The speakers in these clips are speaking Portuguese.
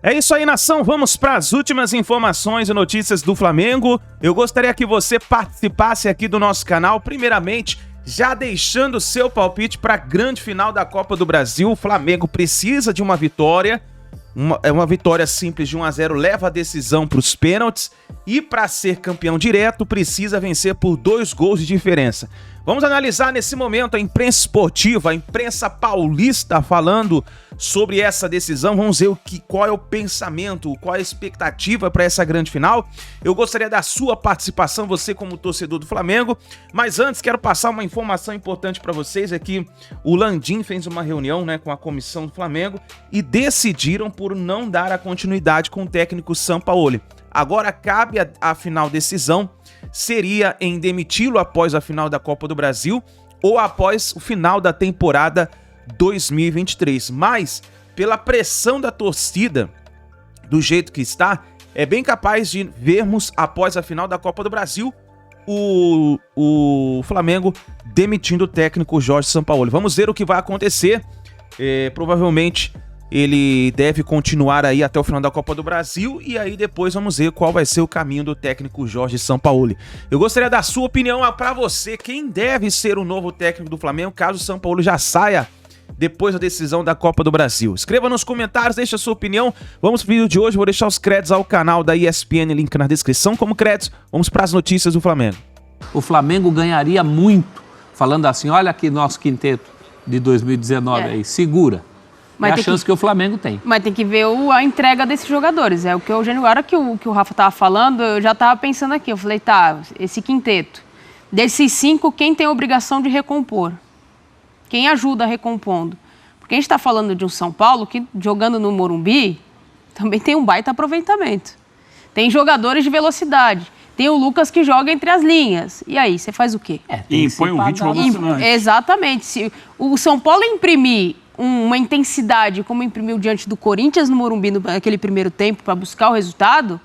É isso aí, nação. Vamos para as últimas informações e notícias do Flamengo. Eu gostaria que você participasse aqui do nosso canal. Primeiramente, já deixando seu palpite para a grande final da Copa do Brasil. O Flamengo precisa de uma vitória. Uma vitória simples de 1-0 leva a decisão para os pênaltis. E para ser campeão direto, precisa vencer por 2 gols de diferença. Vamos analisar nesse momento a imprensa esportiva, a imprensa paulista falando sobre essa decisão. Vamos ver qual é o pensamento, qual é a expectativa para essa grande final. Eu gostaria da sua participação, você como torcedor do Flamengo. Mas antes, quero passar uma informação importante para vocês. É que o Landim fez uma reunião, com a comissão do Flamengo e decidiram por não dar a continuidade com o técnico Sampaoli. Agora cabe a final decisão, seria em demiti-lo após a final da Copa do Brasil ou após o final da temporada 2023. Mas, pela pressão da torcida, do jeito que está, é bem capaz de vermos após a final da Copa do Brasil o Flamengo demitindo o técnico Jorge Sampaoli. Vamos ver o que vai acontecer. Provavelmente ele deve continuar aí até o final da Copa do Brasil e aí depois vamos ver qual vai ser o caminho do técnico Jorge Sampaoli. Eu gostaria da sua opinião para você, quem deve ser o novo técnico do Flamengo caso o Sampaoli já saia depois da decisão da Copa do Brasil. Escreva nos comentários, deixa a sua opinião. Vamos pro vídeo de hoje, vou deixar os créditos ao canal da ESPN, link na descrição. Como créditos, vamos para as notícias do Flamengo. O Flamengo ganharia muito, falando assim, olha aqui nosso quinteto de 2019 aí, segura. Mas é a chance que o Flamengo tem. Mas tem que ver a entrega desses jogadores. É o que o Eugênio, agora que o Rafa estava falando, eu já estava pensando aqui. Eu falei, esse quinteto, desses 5, quem tem a obrigação de recompor? Quem ajuda recompondo? Porque a gente está falando de um São Paulo que, jogando no Morumbi, também tem um baita aproveitamento. Tem jogadores de velocidade. Tem o Lucas que joga entre as linhas. E aí, você faz o quê? E impõe um ritmo emocionante. Exatamente. Se o São Paulo imprimir uma intensidade como imprimiu diante do Corinthians no Morumbi naquele primeiro tempo para buscar o resultado,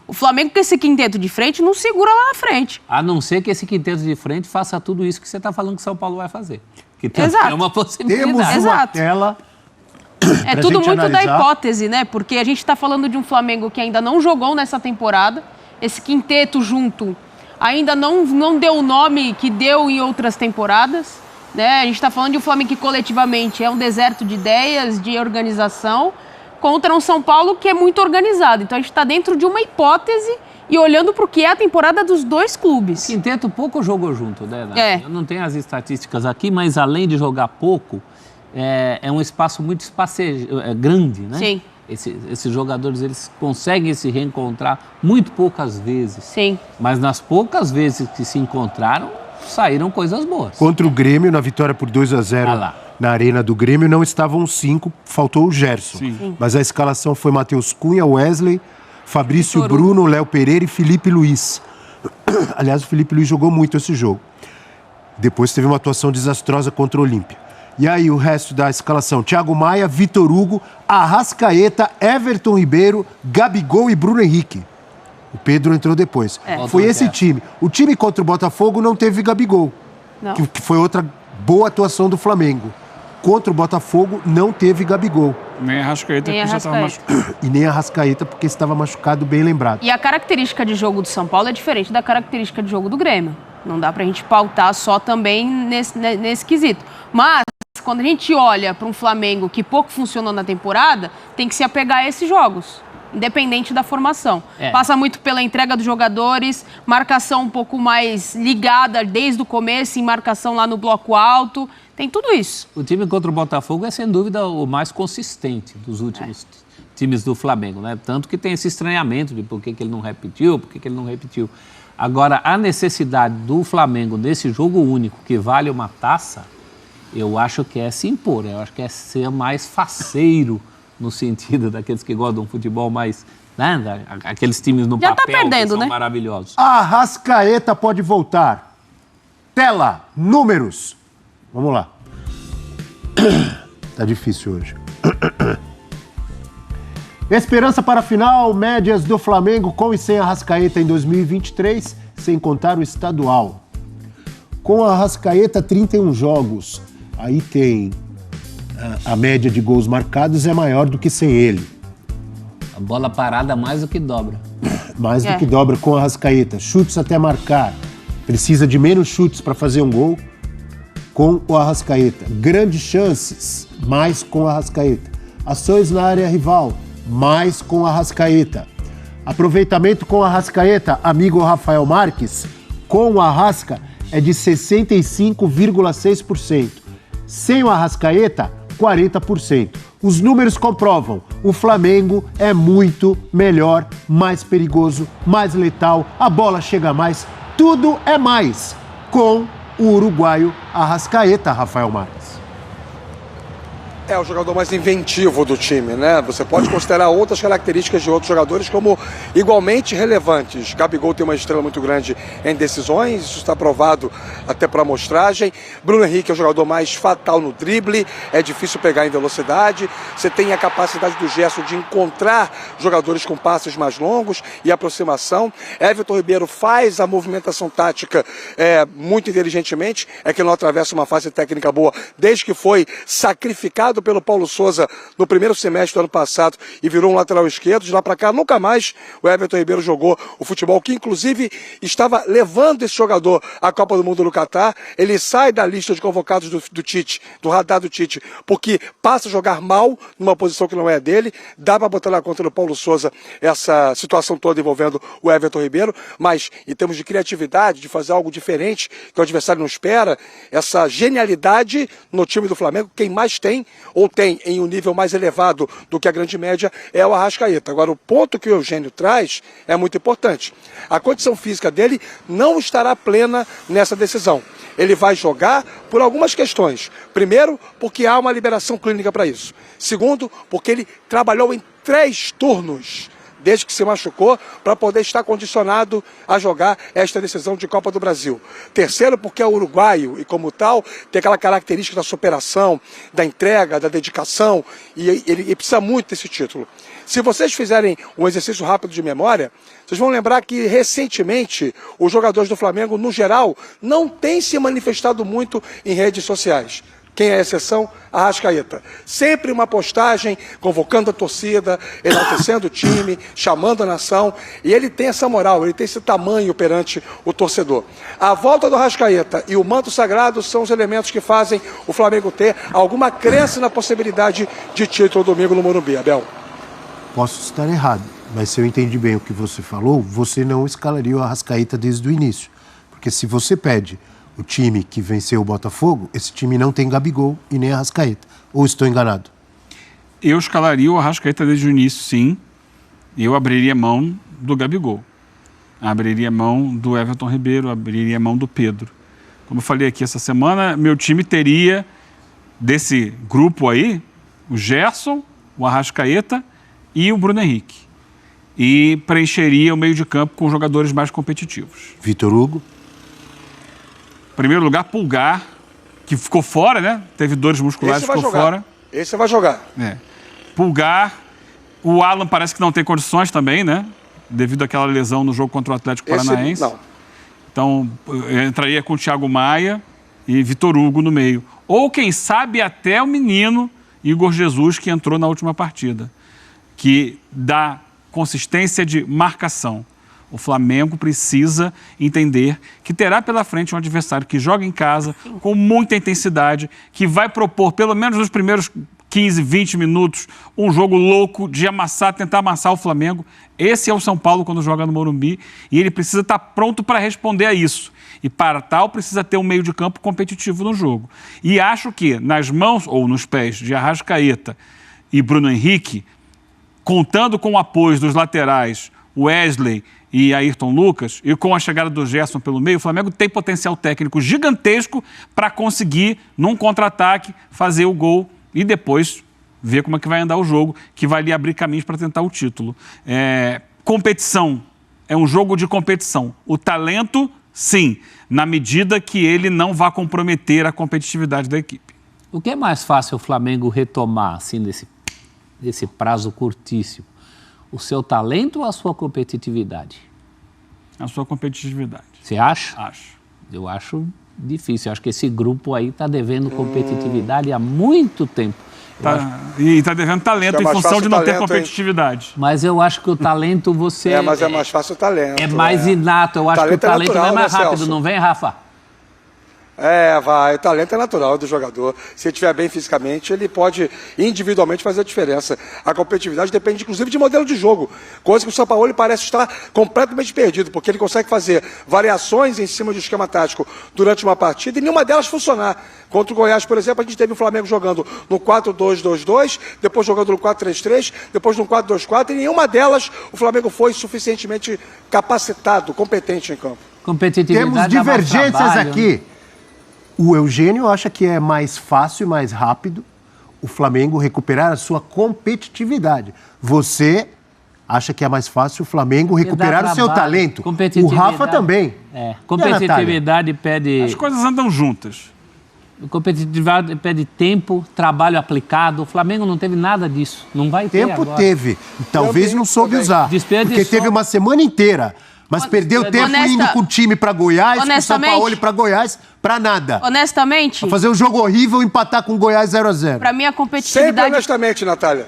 o Flamengo com esse quinteto de frente não segura lá na frente. A não ser que esse quinteto de frente faça tudo isso que você está falando que o São Paulo vai fazer. Que Exato. É uma possibilidade. Temos uma tela. É tudo muito da hipótese, Porque a gente está falando de um Flamengo que ainda não jogou nessa temporada. Esse quinteto junto ainda não deu o nome que deu em outras temporadas. A gente está falando de um Flamengo que coletivamente é um deserto de ideias, de organização, contra um São Paulo que é muito organizado. Então a gente está dentro de uma hipótese e olhando para o que é a temporada dos 2 clubes. Quinteto pouco jogou junto, Eu não tenho as estatísticas aqui, mas além de jogar pouco, é um espaço muito grande, Sim. Esses jogadores, eles conseguem se reencontrar muito poucas vezes. Sim. Mas nas poucas vezes que se encontraram, saíram coisas boas. Contra o Grêmio, na vitória por 2-0 na arena do Grêmio, não estavam 5, faltou o Gerson. Sim. Mas a escalação foi Matheus Cunha, Wesley, Fabrício Bruno, Léo Pereira e Felipe Luiz. Aliás, o Felipe Luiz jogou muito esse jogo. Depois teve uma atuação desastrosa contra o Olímpia. E aí o resto da escalação: Thiago Maia, Vitor Hugo, Arrascaeta, Everton Ribeiro, Gabigol e Bruno Henrique. O Pedro entrou depois. Foi esse time. O time contra o Botafogo não teve Gabigol, que foi outra boa atuação do Flamengo. Contra o Botafogo não teve Gabigol. Nem Arrascaeta, porque já estava machucado. E nem Arrascaeta, porque estava machucado, bem lembrado. E a característica de jogo do São Paulo é diferente da característica de jogo do Grêmio. Não dá pra gente pautar só também nesse quesito. Mas, quando a gente olha para um Flamengo que pouco funcionou na temporada, tem que se apegar a esses jogos, independente da formação. Passa muito pela entrega dos jogadores, marcação um pouco mais ligada desde o começo, em marcação lá no bloco alto, tem tudo isso. O time contra o Botafogo é, sem dúvida, o mais consistente dos últimos times do Flamengo, Tanto que tem esse estranhamento de por que ele não repetiu, Agora, a necessidade do Flamengo nesse jogo único, que vale uma taça, eu acho que é se impor, eu acho que é ser mais faceiro, no sentido daqueles que gostam de um futebol mais... Aqueles times no já papel tá perdendo, que são maravilhosos. Arrascaeta pode voltar. Tela, números. Vamos lá. Tá difícil hoje. Esperança para a final, médias do Flamengo com e sem Arrascaeta em 2023, sem contar o estadual. Com a Arrascaeta, 31 jogos. Aí tem a média de gols marcados é maior do que sem ele. A bola parada mais do que dobra. Mais do que dobra com a Arrascaeta. Chutes até marcar. Precisa de menos chutes para fazer um gol com o Arrascaeta. Grandes chances, mais com o Arrascaeta. Ações na área rival, mais com o Arrascaeta. Aproveitamento com o Arrascaeta, amigo Rafael Marques, com o Arrasca é de 65,6%. Sem o Arrascaeta, 40%. Os números comprovam, o Flamengo é muito melhor, mais perigoso, mais letal, a bola chega mais, tudo é mais com o uruguaio Arrascaeta, Rafael Marques. É o jogador mais inventivo do time, né? Você pode considerar outras características de outros jogadores como igualmente relevantes. Gabigol tem uma estrela muito grande em decisões, isso está provado até para amostragem. Bruno Henrique é o jogador mais fatal no drible, é difícil pegar em velocidade. Você tem a capacidade do Gerson de encontrar jogadores com passes mais longos e aproximação. Everton Ribeiro faz a movimentação tática muito inteligentemente, é que ele não atravessa uma fase técnica boa desde que foi sacrificado pelo Paulo Souza no primeiro semestre do ano passado e virou um lateral esquerdo. De lá para cá, nunca mais o Everton Ribeiro jogou o futebol que, inclusive, estava levando esse jogador à Copa do Mundo no Catar. Ele sai da lista de convocados do Tite, do radar do Tite, porque passa a jogar mal numa posição que não é dele. Dá para botar na conta do Paulo Souza essa situação toda envolvendo o Everton Ribeiro, mas em termos de criatividade, de fazer algo diferente que o adversário não espera, essa genialidade no time do Flamengo, quem mais tem ou tem em um nível mais elevado do que a grande média é o Arrascaeta. Agora, o ponto que o Eugênio traz é muito importante. A condição física dele não estará plena nessa decisão. Ele vai jogar por algumas questões. Primeiro, porque há uma liberação clínica para isso. Segundo, porque ele trabalhou em 3 turnos desde que se machucou, para poder estar condicionado a jogar esta decisão de Copa do Brasil. Terceiro, porque é uruguaio e, como tal, tem aquela característica da superação, da entrega, da dedicação, e ele precisa muito desse título. Se vocês fizerem um exercício rápido de memória, vocês vão lembrar que, recentemente, os jogadores do Flamengo, no geral, não têm se manifestado muito em redes sociais. Quem é a exceção? Arrascaeta. Sempre uma postagem convocando a torcida, enaltecendo o time, chamando a nação. E ele tem essa moral, ele tem esse tamanho perante o torcedor. A volta do Arrascaeta e o manto sagrado são os elementos que fazem o Flamengo ter alguma crença na possibilidade de título domingo no Morumbi. Abel. Posso estar errado, mas se eu entendi bem o que você falou, você não escalaria o Arrascaeta desde o início. Porque se você pede o time que venceu o Botafogo, esse time não tem Gabigol e nem Arrascaeta. Ou estou enganado? Eu escalaria o Arrascaeta desde o início, sim. Eu abriria mão do Gabigol. Abriria mão do Everton Ribeiro, abriria mão do Pedro. Como eu falei aqui essa semana, meu time teria, desse grupo aí, o Gerson, o Arrascaeta e o Bruno Henrique. E preencheria o meio de campo com jogadores mais competitivos. Vitor Hugo. Em primeiro lugar, Pulgar, que ficou fora, né? Teve dores musculares, ficou fora. Esse vai jogar. Pulgar. O Alan parece que não tem condições também, né? Devido àquela lesão no jogo contra o Atlético Paranaense. Não. Então, eu entraria com o Thiago Maia e Vitor Hugo no meio. Ou, quem sabe, até o menino Igor Jesus, que entrou na última partida, que dá consistência de marcação. O Flamengo precisa entender que terá pela frente um adversário que joga em casa, com muita intensidade, que vai propor, pelo menos nos primeiros 15, 20 minutos, um jogo louco de amassar, tentar amassar o Flamengo. Esse é o São Paulo quando joga no Morumbi e ele precisa estar pronto para responder a isso. E para tal, precisa ter um meio de campo competitivo no jogo. E acho que nas mãos ou nos pés de Arrascaeta e Bruno Henrique, contando com o apoio dos laterais Wesley e Ayrton Lucas, e com a chegada do Gerson pelo meio, o Flamengo tem potencial técnico gigantesco para conseguir, num contra-ataque, fazer o gol e depois ver como é que vai andar o jogo, que vai lhe abrir caminhos para tentar o título. Competição, é um jogo de competição. O talento, sim, na medida que ele não vá comprometer a competitividade da equipe. O que é mais fácil o Flamengo retomar, assim, nesse prazo curtíssimo? O seu talento ou a sua competitividade? A sua competitividade. Você acha? Acho. Eu acho difícil. Eu acho que esse grupo aí está devendo competitividade há muito tempo. E está devendo talento em função de não ter competitividade. Mas eu acho que o talento você... mas é mais fácil o talento. É mais inato. Eu acho que o talento natural, vem mais rápido, Celso? Não vem, Rafa? Vai. O talento é natural do jogador. Se ele estiver bem fisicamente, ele pode individualmente fazer a diferença. A competitividade depende, inclusive, de modelo de jogo. Coisa que o Sampaoli parece estar completamente perdido, porque ele consegue fazer variações em cima de um esquema tático durante uma partida e nenhuma delas funcionar. Contra o Goiás, por exemplo, a gente teve o Flamengo jogando no 4-2-2-2, depois jogando no 4-3-3, depois no 4-2-4, e nenhuma delas o Flamengo foi suficientemente capacitado, competente em campo. Competitividade. Temos divergências aqui. O Eugênio acha que é mais fácil e mais rápido o Flamengo recuperar a sua competitividade. Você acha que é mais fácil o Flamengo recuperar o seu talento. O Rafa também. Competitividade pede... As coisas andam juntas. Competitividade pede tempo, trabalho aplicado. O Flamengo não teve nada disso. Não vai ter agora. Tempo teve. Talvez não soube usar. Porque teve uma semana inteira. Mas perdeu tempo indo com o time para Goiás, com o Sampaoli para Goiás, para nada. Honestamente... Pra fazer um jogo horrível e empatar com o Goiás 0-0. Para mim, a competitividade... Sempre honestamente, Natália.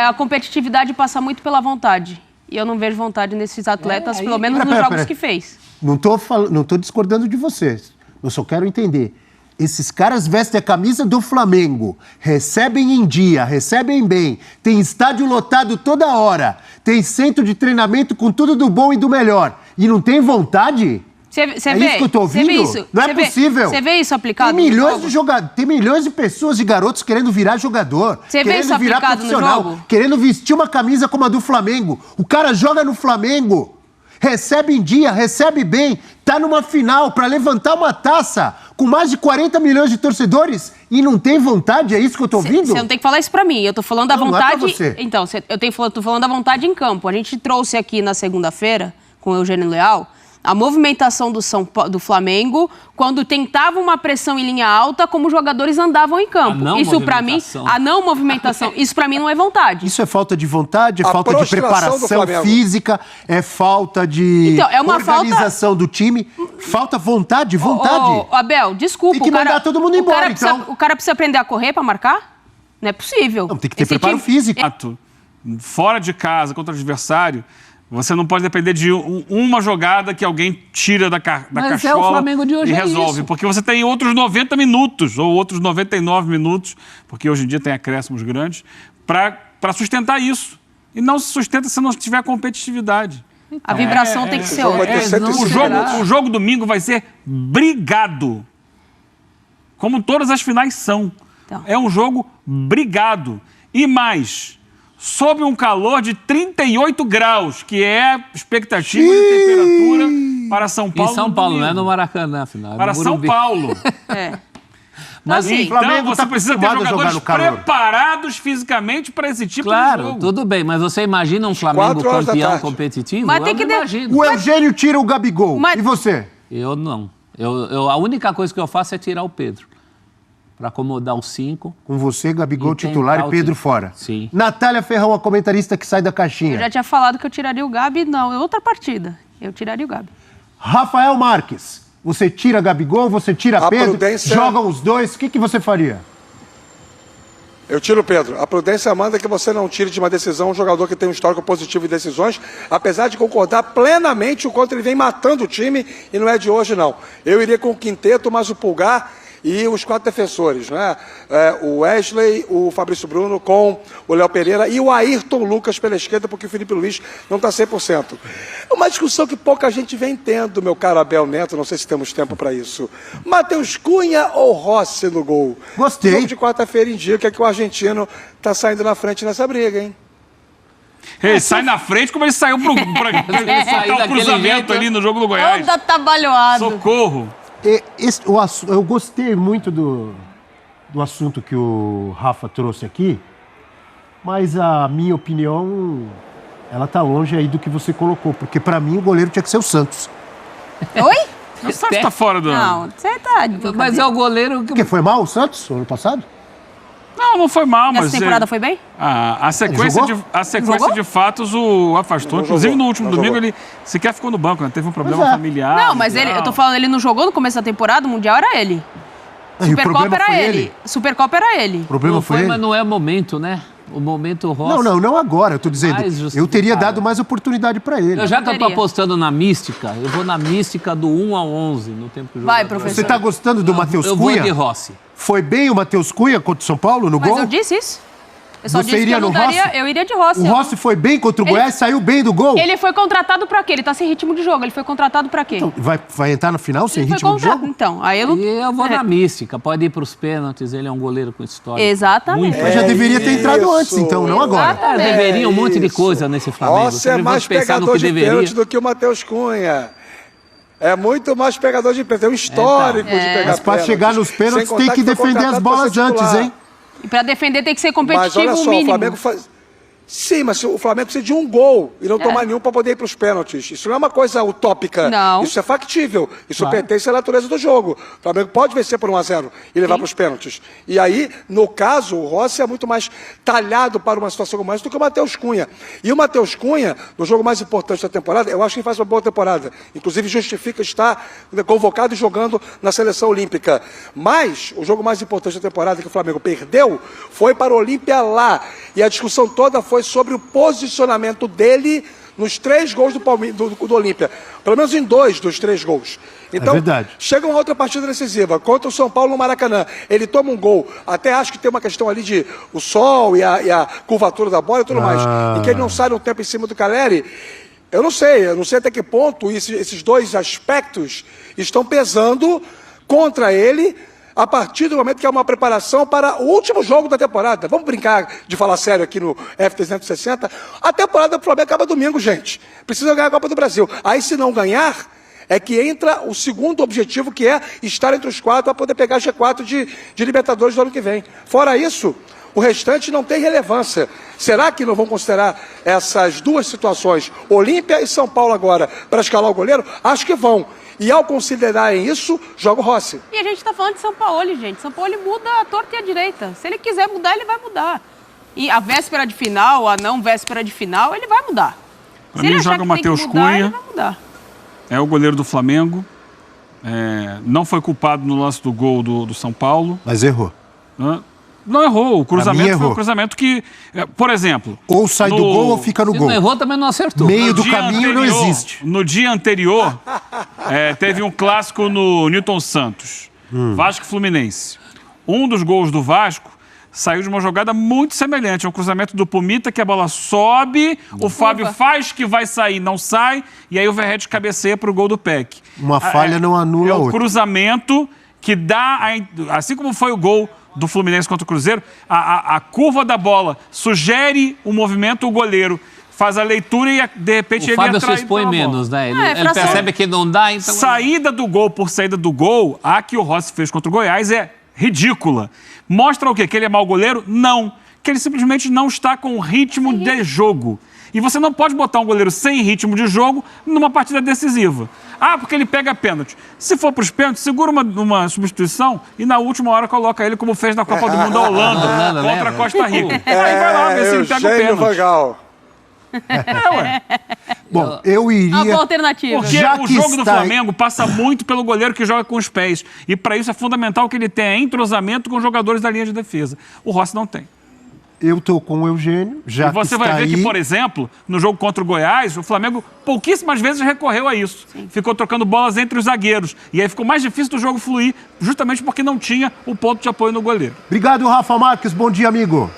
A competitividade passa muito pela vontade. E eu não vejo vontade nesses atletas, pelo menos nos jogos que fez. Não tô discordando de vocês. Eu só quero entender. Esses caras vestem a camisa do Flamengo, recebem em dia, recebem bem, tem estádio lotado toda hora, tem centro de treinamento com tudo do bom e do melhor. E não tem vontade? Isso que eu tô ouvindo? Não é possível. Você vê isso aplicado Tem milhões de pessoas, de garotos querendo virar jogador. Você vê isso aplicado no jogo? Querendo vestir uma camisa como a do Flamengo. O cara joga no Flamengo. Recebe em dia, recebe bem, tá numa final para levantar uma taça com mais de 40 milhões de torcedores e não tem vontade? É isso que eu tô ouvindo? Você não tem que falar isso para mim, eu tô falando da vontade... Não é pra você. Então, tô falando da vontade em campo. A gente trouxe aqui na segunda-feira, com o Eugênio Leal, a movimentação do Flamengo quando tentava uma pressão em linha alta, como os jogadores andavam em campo. Isso para mim, a não movimentação, isso para mim não é vontade. Isso é falta de vontade, é falta de preparação física, é falta de organização do time, falta vontade. Abel, desculpa. Tem que mandar todo mundo embora, o cara precisa aprender a correr para marcar? Não é possível. Não, tem que ter preparo físico. Fora de casa, contra o adversário, você não pode depender de uma jogada que alguém tira da cachola o Flamengo de hoje e resolve. Porque você tem outros 90 minutos, ou outros 99 minutos, porque hoje em dia tem acréscimos grandes, para sustentar isso. E não se sustenta se não tiver competitividade. A vibração tem que ser outra. O jogo domingo vai ser brigado. Como todas as finais são. Então. É um jogo brigado. E mais... sob um calor de 38 graus, que é a expectativa de temperatura para São Paulo. Em São Paulo, não é no Maracanã, afinal. Para São Paulo. Mas assim, então você precisa ter jogadores preparados fisicamente para esse tipo de jogo. Claro, tudo bem, mas você imagina um Flamengo campeão competitivo? Mas tem que o Eugênio tira o Gabigol. E você? Eu não. A única coisa que eu faço é tirar o Pedro. Para acomodar os 5. Com você, Gabigol titular e Pedro fora. Sim. Natália Ferrão, a comentarista que sai da caixinha. Eu já tinha falado que eu tiraria o Gabi, não, é outra partida. Eu tiraria o Gabi. Rafael Marques, você tira Gabigol, você tira Pedro, jogam os dois, o que você faria? Eu tiro o Pedro. A prudência manda que você não tire de uma decisão um jogador que tem um histórico positivo em decisões, apesar de concordar plenamente o quanto ele vem matando o time, e não é de hoje, não. Eu iria com o quinteto, mas o Pulgar... e os 4 defensores, né? O Wesley, o Fabrício Bruno com o Léo Pereira e o Ayrton Lucas pela esquerda, porque o Felipe Luiz não está 100%. É uma discussão que pouca gente vem tendo, meu caro Abel Neto, não sei se temos tempo para isso. Matheus Cunha ou Rossi no gol? Gostei. O jogo de quarta-feira indica que o argentino está saindo na frente nessa briga, hein? Ele sai na frente como ele saiu para o cruzamento ali no jogo do Goiás. Todo atabalhoado. Socorro. Eu gostei muito do assunto que o Rafa trouxe aqui, mas a minha opinião, ela tá longe aí do que você colocou, porque para mim o goleiro tinha que ser o Santos. Oi? O Santos tá fora do... Não, você tá... Mas é o goleiro... Porque foi mal o Santos ano passado? Não foi mal, mas... Essa temporada foi bem? A sequência de fatos o afastou. Inclusive, no último domingo, ele sequer ficou no banco, né? Teve um problema familiar. Não, mas eu tô falando, ele não jogou no começo da temporada, o Mundial era ele. Supercopa era ele. Supercopa era ele. O problema foi ele. Mas não é o momento, né? O momento Rossi... Não agora. Eu tô dizendo, eu teria dado mais oportunidade para ele. Eu já tô apostando na mística. Eu vou na mística do 1 ao 11 no tempo que o jogo. Vai, professor. Você tá gostando do Matheus Cunha? Eu vou de Rossi. Foi bem o Matheus Cunha contra o São Paulo no gol? Mas eu disse isso. Eu só Você disse iria que eu não no Rossi? daria, eu iria de Rossi. O Rossi foi bem contra o Goiás, saiu bem do gol? Ele foi contratado pra quê? Ele tá sem ritmo de jogo. Ele foi contratado pra quê? Então, vai entrar no final sem Ele ritmo de jogo? Então, aí eu não... E eu vou na mística. Pode ir pros pênaltis. Ele é um goleiro com história. Exatamente. Mas já deveria ter entrado antes, então, não agora. Deveria um monte de coisa nesse Flamengo. Rossi é mais pegador de pênalti do que o Matheus Cunha. É muito mais pegador de pênalti. É um histórico de pegar Mas para chegar nos pênaltis tem que defender as bolas antes, hein? E pra defender tem que ser competitivo, mas olha só, o mínimo. O Flamengo faz... Sim, mas o Flamengo precisa de um gol e não tomar nenhum para poder ir para os pênaltis. Isso não é uma coisa utópica. Não. Isso é factível. Isso pertence à natureza do jogo. O Flamengo pode vencer por 1-0 e levar para os pênaltis. E aí, no caso, o Rossi é muito mais talhado para uma situação como essa do que o Matheus Cunha. E o Matheus Cunha, no jogo mais importante da temporada, eu acho que ele faz uma boa temporada. Inclusive, justifica estar convocado e jogando na seleção olímpica. Mas, o jogo mais importante da temporada que o Flamengo perdeu foi para o Olímpia lá. E a discussão toda foi sobre o posicionamento dele nos 3 gols do Olímpia. Pelo menos em 2 dos 3 gols. Então, chega uma outra partida decisiva, contra o São Paulo no Maracanã. Ele toma um gol. Até acho que tem uma questão ali de o sol e a curvatura da bola e tudo mais. E que ele não sai no tempo em cima do Caleri. Eu não sei até que ponto esses 2 aspectos estão pesando contra ele a partir do momento que é uma preparação para o último jogo da temporada. Vamos brincar de falar sério aqui no F360. A temporada do Flamengo acaba domingo, gente. Precisa ganhar a Copa do Brasil. Aí, se não ganhar, é que entra o segundo objetivo, que é estar entre os 4 para poder pegar G4 de Libertadores do ano que vem. Fora isso, o restante não tem relevância. Será que não vão considerar essas 2 situações, Olímpia e São Paulo agora, para escalar o goleiro? Acho que vão. E ao considerarem isso, joga o Rossi. E a gente tá falando de São Paulo, gente. São Paulo muda a torta e a direita. Se ele quiser mudar, ele vai mudar. E a véspera de final, a não véspera de final, ele vai mudar. Para mim, joga o Matheus Cunha. Ele vai mudar. É o goleiro do Flamengo. Não foi culpado no lance do gol do São Paulo. Mas errou. Não errou. O cruzamento foi um cruzamento que, por exemplo... Ou sai do gol ou fica no gol. Se não errou, também não acertou. Meio do caminho não existe. No dia anterior, teve um clássico no Newton Santos. Vasco e Fluminense. Um dos gols do Vasco saiu de uma jogada muito semelhante. É um cruzamento do Pumita, que a bola sobe, o Fábio faz que vai sair, não sai, e aí o Verratti cabeceia para o gol do Peck. Uma falha não anula outra. É um cruzamento que dá, assim como foi o gol do Fluminense contra o Cruzeiro, a curva da bola sugere o movimento, o goleiro faz a leitura e de repente ele atrai. O Fábio se expõe menos, né? Ele percebe que não dá, então... Saída do gol por saída do gol, a que o Rossi fez contra o Goiás é ridícula. Mostra o quê? Que ele é mau goleiro? Não. Que ele simplesmente não está com ritmo de jogo. E você não pode botar um goleiro sem ritmo de jogo numa partida decisiva. Porque ele pega pênalti. Se for para os pênaltis, segura uma substituição e na última hora coloca ele como fez na Copa do Mundo da Holanda contra a Costa Rica. Aí vai lá ver se ele pega o pênalti. Bom, eu iria... Uma boa alternativa. Porque o jogo do Flamengo passa muito pelo goleiro que joga com os pés. E para isso é fundamental que ele tenha entrosamento com os jogadores da linha de defesa. O Rossi não tem. Eu estou com o Eugênio, já que está aí... E você vai ver que, por exemplo, no jogo contra o Goiás, o Flamengo pouquíssimas vezes recorreu a isso. Ficou trocando bolas entre os zagueiros. E aí ficou mais difícil do jogo fluir, justamente porque não tinha o ponto de apoio no goleiro. Obrigado, Rafa Marques. Bom dia, amigo.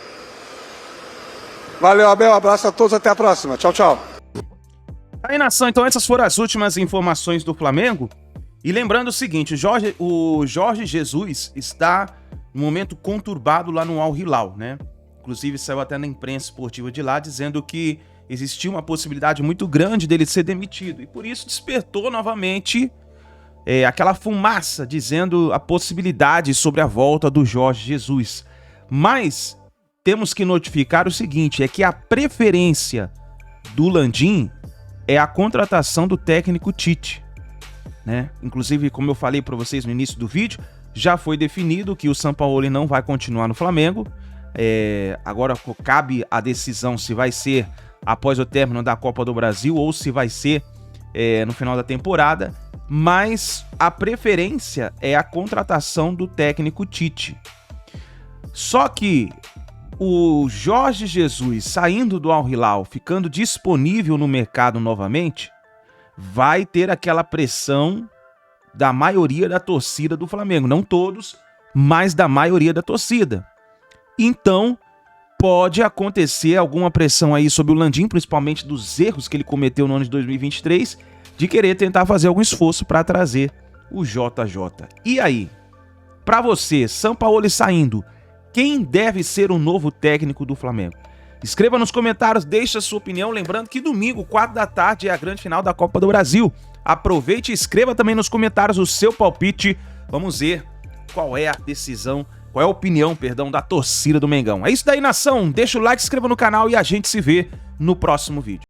Valeu, Abel. Abraço a todos. Até a próxima. Tchau, tchau. Aí, nação, então essas foram as últimas informações do Flamengo. E lembrando o seguinte, o Jorge Jesus está num momento conturbado lá no Al Hilal, né? Inclusive, saiu até na imprensa esportiva de lá, dizendo que existia uma possibilidade muito grande dele ser demitido. E por isso despertou novamente aquela fumaça, dizendo a possibilidade sobre a volta do Jorge Jesus. Mas temos que notificar o seguinte, é que a preferência do Landim é a contratação do técnico Tite, né? Inclusive, como eu falei para vocês no início do vídeo, já foi definido que o Sampaoli não vai continuar no Flamengo. Agora cabe a decisão se vai ser após o término da Copa do Brasil ou se vai ser no final da temporada, mas a preferência é a contratação do técnico Tite. Só que o Jorge Jesus saindo do Al Hilal, ficando disponível no mercado novamente, vai ter aquela pressão da maioria da torcida do Flamengo. Não todos, mas da maioria da torcida. Então, pode acontecer alguma pressão aí sobre o Landim, principalmente dos erros que ele cometeu no ano de 2023, de querer tentar fazer algum esforço para trazer o JJ. E aí, para você, Sampaoli saindo, quem deve ser o novo técnico do Flamengo? Escreva nos comentários, deixe a sua opinião. Lembrando que domingo, 4 da tarde, é a grande final da Copa do Brasil. Aproveite e escreva também nos comentários o seu palpite. Vamos ver qual é a decisão, qual é a opinião, da torcida do Mengão. É isso daí, nação. Deixa o like, se inscreva no canal e a gente se vê no próximo vídeo.